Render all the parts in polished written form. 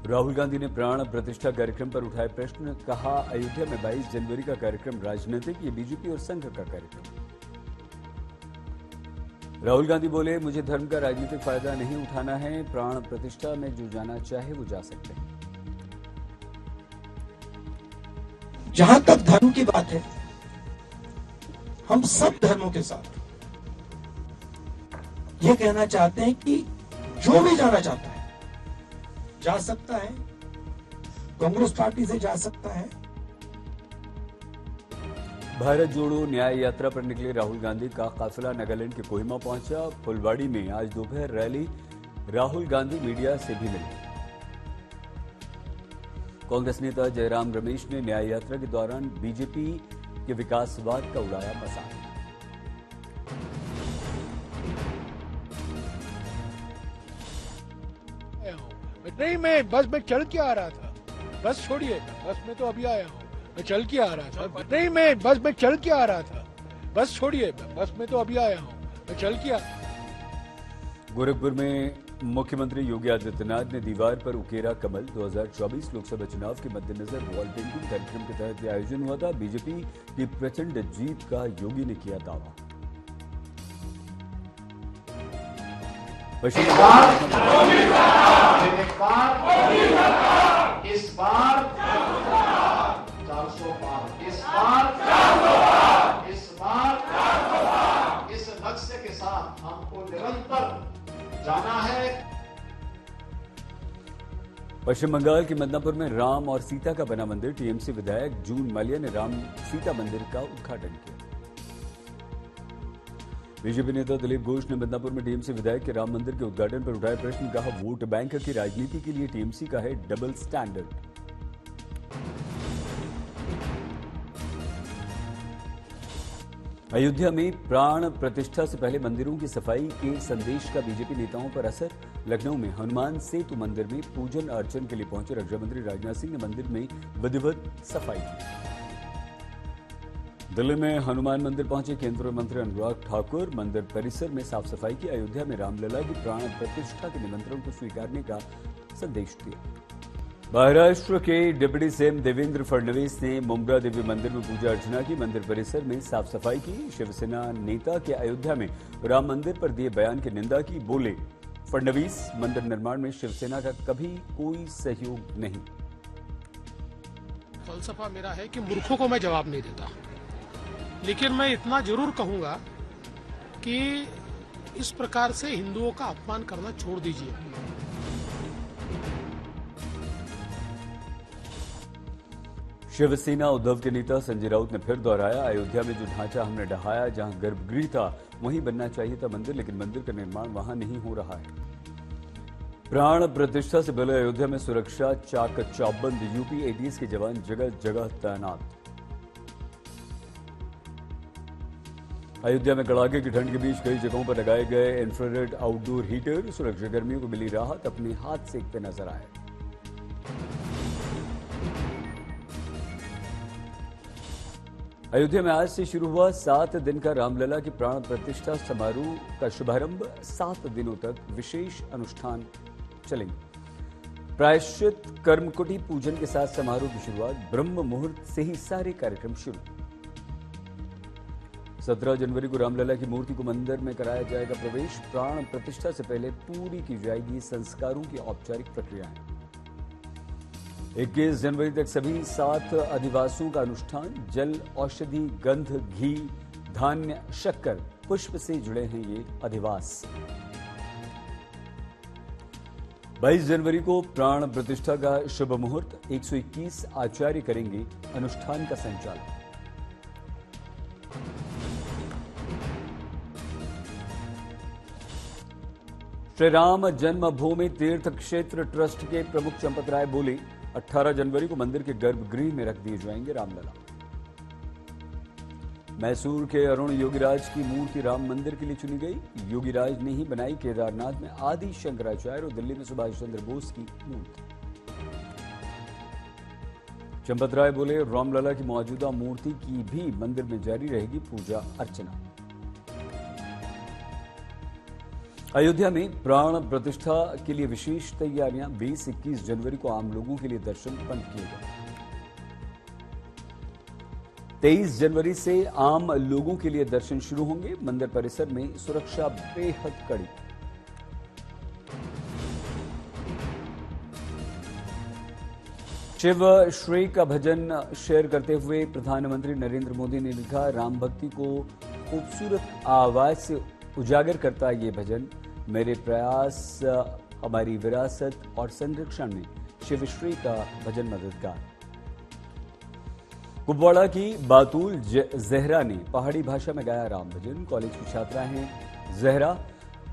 राहुल गांधी ने प्राण प्रतिष्ठा कार्यक्रम पर उठाए प्रश्न, कहा अयोध्या में 22 जनवरी का कार्यक्रम राजनीतिक, ये बीजेपी और संघ का कार्यक्रम। राहुल गांधी बोले, मुझे धर्म का राजनीतिक फायदा नहीं उठाना है, प्राण प्रतिष्ठा में जो जाना चाहे वो जा सकते हैं। जहां तक धर्म की बात है, हम सब धर्मों के साथ ये कहना चाहते हैं कि जो भी जाना चाहता है जा सकता है, कांग्रेस पार्टी से जा सकता है। भारत जोड़ो न्याय यात्रा पर निकले राहुल गांधी का काफिला नागालैंड के कोहिमा पहुंचा। फुलवाड़ी में आज दोपहर रैली। राहुल गांधी मीडिया से भी मिले। कांग्रेस नेता जयराम रमेश ने न्याय यात्रा के दौरान बीजेपी के विकासवाद का उड़ाया मजाक। नहीं, मैं बस में चल के आ रहा था। बस छोड़िए, बस में तो अभी आया हूँ। मैं चल के आ रहा था। नहीं, मैं बस में चल के आ रहा था। बस छोड़िए, बस में तो अभी आया हूँ। मैं चल के आ। गोरखपुर में मुख्यमंत्री योगी आदित्यनाथ ने दीवार पर उकेरा कमल। 2024 लोकसभा चुनाव के मद्देनजर वॉल पेंटिंग कार्यक्रम के तहत यह आयोजन हुआ था। बीजेपी की प्रचंड जीत का योगी ने किया दावा। इस बार 400 पार, इस बार इस लक्ष्य के साथ हमको निरंतर जाना है। पश्चिम बंगाल के मिदनापुर में राम और सीता का बना मंदिर। टीएमसी विधायक जून माल्या ने राम सीता मंदिर का उद्घाटन किया। बीजेपी नेता दिलीप घोष ने मिदनापुर में टीएमसी विधायक के राम मंदिर के उद्घाटन पर उठाए प्रश्न, कहा वोट बैंक की राजनीति के लिए टीएमसी का है डबल स्टैंडर्ड। अयोध्या में प्राण प्रतिष्ठा से पहले मंदिरों की सफाई के संदेश का बीजेपी नेताओं पर असर। लखनऊ में हनुमान सेतु मंदिर में पूजन अर्चन के लिए पहुंचे रक्षा मंत्री राजनाथ सिंह ने मंदिर में विधिवत सफाई की। दिल्ली में हनुमान मंदिर पहुंचे केंद्रीय मंत्री अनुराग ठाकुर। मंदिर परिसर में साफ सफाई की। अयोध्या में रामलला की प्राण प्रतिष्ठा के निमंत्रण को स्वीकारने का संदेश दिया। महाराष्ट्र के डिप्टी सीएम देवेंद्र फडणवीस ने मुंब्रा देवी मंदिर में पूजा अर्चना की। मंदिर परिसर में साफ सफाई की। शिवसेना नेता के अयोध्या में राम मंदिर पर दिए बयान की निंदा की। बोले, फडणवीस, मंदिर निर्माण में शिवसेना का कभी कोई सहयोग नहीं। फलसफा मेरा है कि मूर्खों को मैं जवाब नहीं देता, लेकिन मैं इतना जरूर कहूंगा कि इस प्रकार से हिंदुओं का अपमान करना छोड़ दीजिए। शिवसेना उद्धव के नेता संजय राउत ने फिर दोहराया, अयोध्या में जो ढांचा हमने ढहाया, जहां गर्भगृह था वहीं बनना चाहिए था मंदिर, लेकिन मंदिर का निर्माण वहां नहीं हो रहा है। प्राण प्रतिष्ठा से पहले अयोध्या में सुरक्षा चाक चौबंद। यूपी एटीएस के जवान जगह जगह तैनात। अयोध्या में कड़ाके की ठंड के बीच कई जगहों पर लगाए गए इंफ्रारेड आउटडोर हीटर। सुरक्षाकर्मियों को मिली राहत, अपने हाथ सेकते नजर आए। अयोध्या में आज से शुरू हुआ 7 दिन का रामलला की प्राण प्रतिष्ठा समारोह का शुभारंभ। 7 दिनों तक विशेष अनुष्ठान चलेंगे। प्रायश्चित, कर्मकुटी पूजन के साथ समारोह की शुरुआत। ब्रह्म मुहूर्त से ही सारे कार्यक्रम शुरू। 17 जनवरी को रामलला की मूर्ति को मंदिर में कराया जाएगा प्रवेश। प्राण प्रतिष्ठा से पहले पूरी की जाएगी संस्कारों की औपचारिक प्रक्रियाएं। 21 जनवरी तक सभी 7 अधिवासों का अनुष्ठान। जल, औषधि, गंध, घी, धान्य, शक्कर, पुष्प से जुड़े हैं ये अधिवास। 22 जनवरी को प्राण प्रतिष्ठा का शुभ मुहूर्त। 121 आचार्य करेंगे अनुष्ठान का संचालन। श्री राम जन्मभूमि तीर्थ क्षेत्र ट्रस्ट के प्रमुख चंपत राय बोले, 18 जनवरी को मंदिर के गर्भगृह में रख दिए जाएंगे रामलला। मैसूर के अरुण योगीराज की मूर्ति राम मंदिर के लिए चुनी गई। योगीराज ने ही बनाई केदारनाथ में आदि शंकराचार्य और दिल्ली में सुभाष चंद्र बोस की मूर्ति। चंपत राय बोले, रामलला की मौजूदा मूर्ति की भी मंदिर में जारी रहेगी पूजा अर्चना। अयोध्या में प्राण प्रतिष्ठा के लिए विशेष तैयारियां 20-21 जनवरी को आम लोगों के लिए दर्शन बंद किए गए। 23 जनवरी से आम लोगों के लिए दर्शन शुरू होंगे। मंदिर परिसर में सुरक्षा बेहद कड़ी। शिव श्री का भजन शेयर करते हुए प्रधानमंत्री नरेंद्र मोदी ने लिखा, राम भक्ति को खूबसूरत आवाज से उजागर करता ये भजन, मेरे प्रयास हमारी विरासत और संरक्षण में शिवश्री का भजन मददगार। कुपवाड़ा की बातुल जहरा ने पहाड़ी भाषा में गाया राम भजन। कॉलेज की छात्रा हैं जहरा।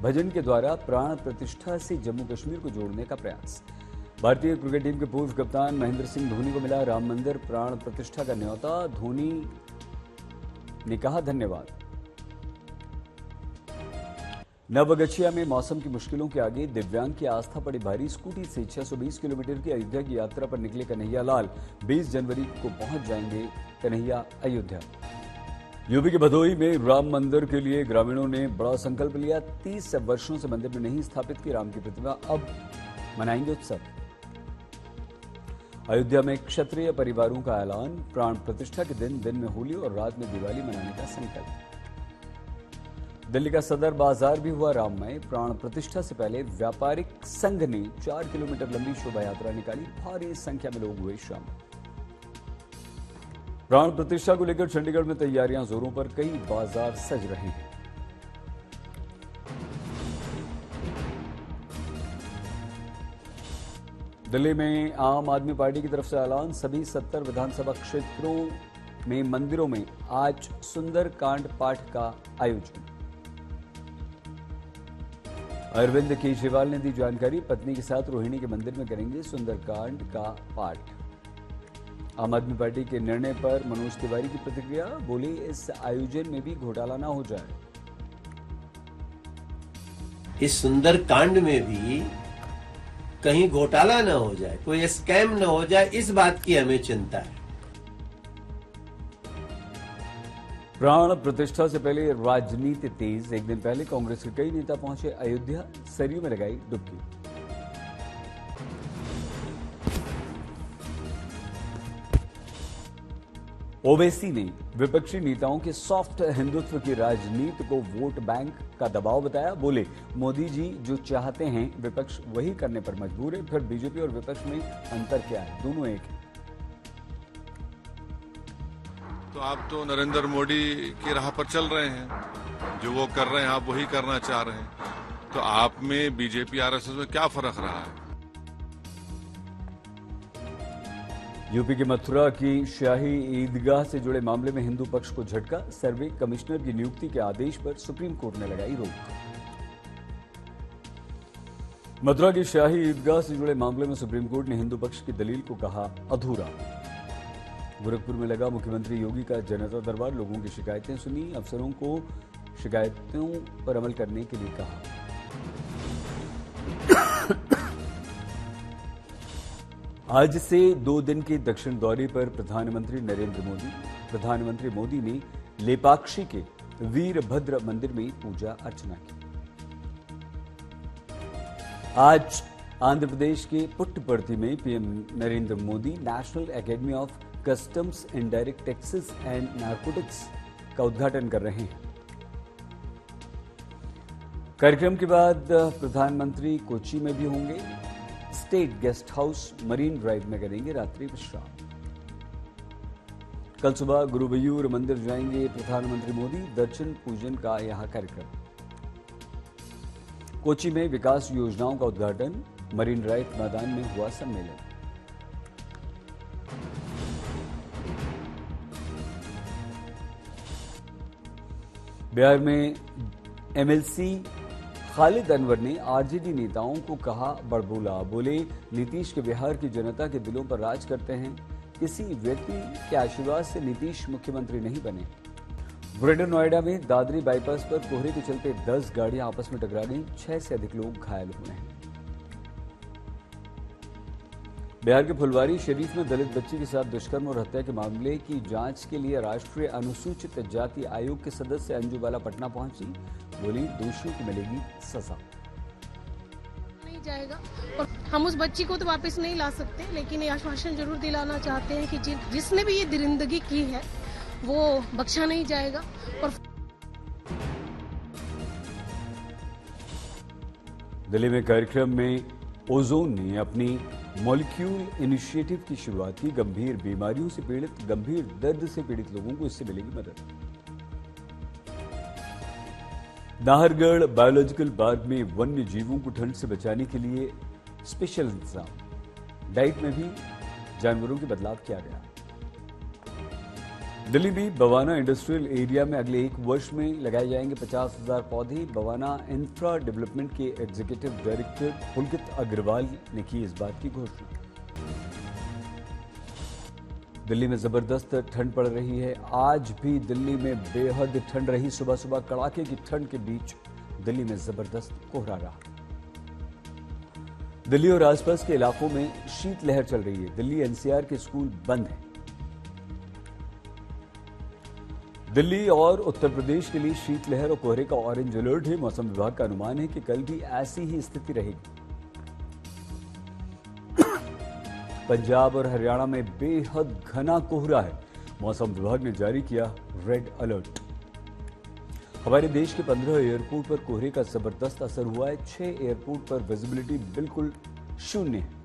भजन के द्वारा प्राण प्रतिष्ठा से जम्मू कश्मीर को जोड़ने का प्रयास। भारतीय क्रिकेट टीम के पूर्व कप्तान महेंद्र सिंह धोनी को मिला राम मंदिर प्राण प्रतिष्ठा का न्योता। धोनी ने कहा धन्यवाद। नवगछिया में मौसम की मुश्किलों के आगे दिव्यांग की आस्था पड़ी भारी। स्कूटी से 620 किलोमीटर की अयोध्या की यात्रा पर निकले कन्हैया लाल 20 जनवरी को पहुंच जाएंगे कन्हैया अयोध्या। यूपी के भदोही में राम मंदिर के लिए ग्रामीणों ने बड़ा संकल्प लिया। 30 वर्षों से मंदिर में नहीं स्थापित की राम की प्रतिमा, अब मनाएंगे उत्सव। अयोध्या में क्षत्रिय परिवारों का ऐलान, प्राण प्रतिष्ठा के दिन में होली और रात में दिवाली मनाने का संकल्प। दिल्ली का सदर बाजार भी हुआ राममय। प्राण प्रतिष्ठा से पहले व्यापारिक संघ ने 4 किलोमीटर लंबी शोभा यात्रा निकाली। भारी संख्या में लोग हुए शामिल। प्राण प्रतिष्ठा को लेकर चंडीगढ़ में तैयारियां जोरों पर, कई बाजार सज रहे हैं। दिल्ली में आम आदमी पार्टी की तरफ से ऐलान, सभी 70 विधानसभा क्षेत्रों में मंदिरों में आज सुंदरकांड पाठ का आयोजन। अरविंद केजरीवाल ने दी जानकारी, पत्नी के साथ रोहिणी के मंदिर में करेंगे सुंदरकांड का पाठ। आम आदमी पार्टी के निर्णय पर मनोज तिवारी की प्रतिक्रिया, बोले इस आयोजन में भी घोटाला ना हो जाए। इस सुंदरकांड में भी कहीं घोटाला न हो जाए, कोई स्कैम न हो जाए, इस बात की हमें चिंता है। प्राण प्रतिष्ठा से पहले राजनीति तेज। एक दिन पहले कांग्रेस के कई नेता पहुंचे अयोध्या, सरयू में लगाई डुबकी। ओवैसी ने विपक्षी नेताओं के सॉफ्ट हिंदुत्व की राजनीति को वोट बैंक का दबाव बताया। बोले मोदी जी जो चाहते हैं विपक्ष वही करने पर मजबूर है, फिर बीजेपी और विपक्ष में अंतर क्या है, दोनों एक है। तो आप तो नरेंद्र मोदी की राह पर चल रहे हैं, जो वो कर रहे हैं आप वही करना चाह रहे हैं, तो आप में बीजेपी आरएसएस में क्या फर्क रहा है? यूपी के मथुरा की शाही ईदगाह से जुड़े मामले में हिंदू पक्ष को झटका। सर्वे कमिश्नर की नियुक्ति के आदेश पर सुप्रीम कोर्ट ने लगाई रोक। मथुरा की शाही ईदगाह से जुड़े मामले में सुप्रीम कोर्ट ने हिंदू पक्ष की दलील को कहा अधूरा। गोरखपुर में लगा मुख्यमंत्री योगी का जनता दरबार, लोगों की शिकायतें सुनी, अफसरों को शिकायतों पर अमल करने के लिए कहा। आज से 2 दिन के दक्षिण दौरे पर प्रधानमंत्री नरेंद्र मोदी। प्रधानमंत्री मोदी ने लेपाक्षी के वीरभद्र मंदिर में पूजा अर्चना की। आज आंध्र प्रदेश के पुट्टपर्थी में PM Narendra Modi national academy of customs, indirect taxes and narcotics का उद्घाटन कर रहे हैं। कार्यक्रम के बाद प्रधानमंत्री कोच्चि में भी होंगे। State guest house marine drive में करेंगे रात्रि विश्राम। कल सुबह गुरुवायूर मंदिर जाएंगे प्रधानमंत्री मोदी, दर्शन पूजन का यहां कार्यक्रम। कोच्चि में विकास योजनाओं का उद्घाटन, मरीन ड्राइव मैदान में हुआ सम्मेलन। बिहार में एमएलसी खालिद अनवर ने आरजेडी नेताओं को कहा बड़बोला। बोले नीतीश के बिहार की जनता के दिलों पर राज करते हैं, किसी व्यक्ति के आशीर्वाद से नीतीश मुख्यमंत्री नहीं बने। ग्रेटर नोएडा में दादरी बाईपास पर कोहरे के चलते 10 गाड़ियां आपस में टकरा गईं, 6 से अधिक लोग घायल हुए हैं। बिहार के फुलवारी शरीफ में दलित बच्ची के साथ दुष्कर्म और हत्या के मामले की जांच के लिए राष्ट्रीय अनुसूचित जाति आयोग के सदस्य अंजू बाला पटना पहुंची। बोली, दोषियों को मिलेगी सजा। नहीं जाएगा और हम उस बच्ची को तो वापस नहीं ला सकते, लेकिन ये आश्वासन जरूर दिलाना चाहते हैं कि जिसने भी ये दरिंदगी की है वो बख्शा नहीं जाएगा। और दिल्ली में कार्यक्रम में ओजोन ने अपनी मॉलिक्यूल इनिशिएटिव की शुरुआत की। गंभीर बीमारियों से पीड़ित, गंभीर दर्द से पीड़ित लोगों को इससे मिलेगी मदद। नाहरगढ़ बायोलॉजिकल पार्क में वन्य जीवों को ठंड से बचाने के लिए स्पेशल इंतजाम। डाइट में भी जानवरों के बदलाव किया गया। दिल्ली में बवाना इंडस्ट्रियल एरिया में अगले 1 वर्ष में लगाए जाएंगे 50,000 पौधे। बवाना इंफ्रा डेवलपमेंट के एग्जीक्यूटिव डायरेक्टर पुलकित अग्रवाल ने की इस बात की घोषणा। दिल्ली में जबरदस्त ठंड पड़ रही है। आज भी दिल्ली में बेहद ठंड रही। सुबह सुबह कड़ाके की ठंड के बीच दिल्ली में जबरदस्त कोहरा रहा। दिल्ली और आसपास के इलाकों में शीतलहर चल रही है। दिल्ली एनसीआर के स्कूल बंद हैं। दिल्ली और उत्तर प्रदेश के लिए शीतलहर और कोहरे का ऑरेंज अलर्ट है। मौसम विभाग का अनुमान है कि कल भी ऐसी ही स्थिति रहेगी। पंजाब और हरियाणा में बेहद घना कोहरा है। मौसम विभाग ने जारी किया रेड अलर्ट। हमारे देश के 15 एयरपोर्ट पर कोहरे का जबरदस्त असर हुआ है। 6 एयरपोर्ट पर विजिबिलिटी बिल्कुल शून्य है।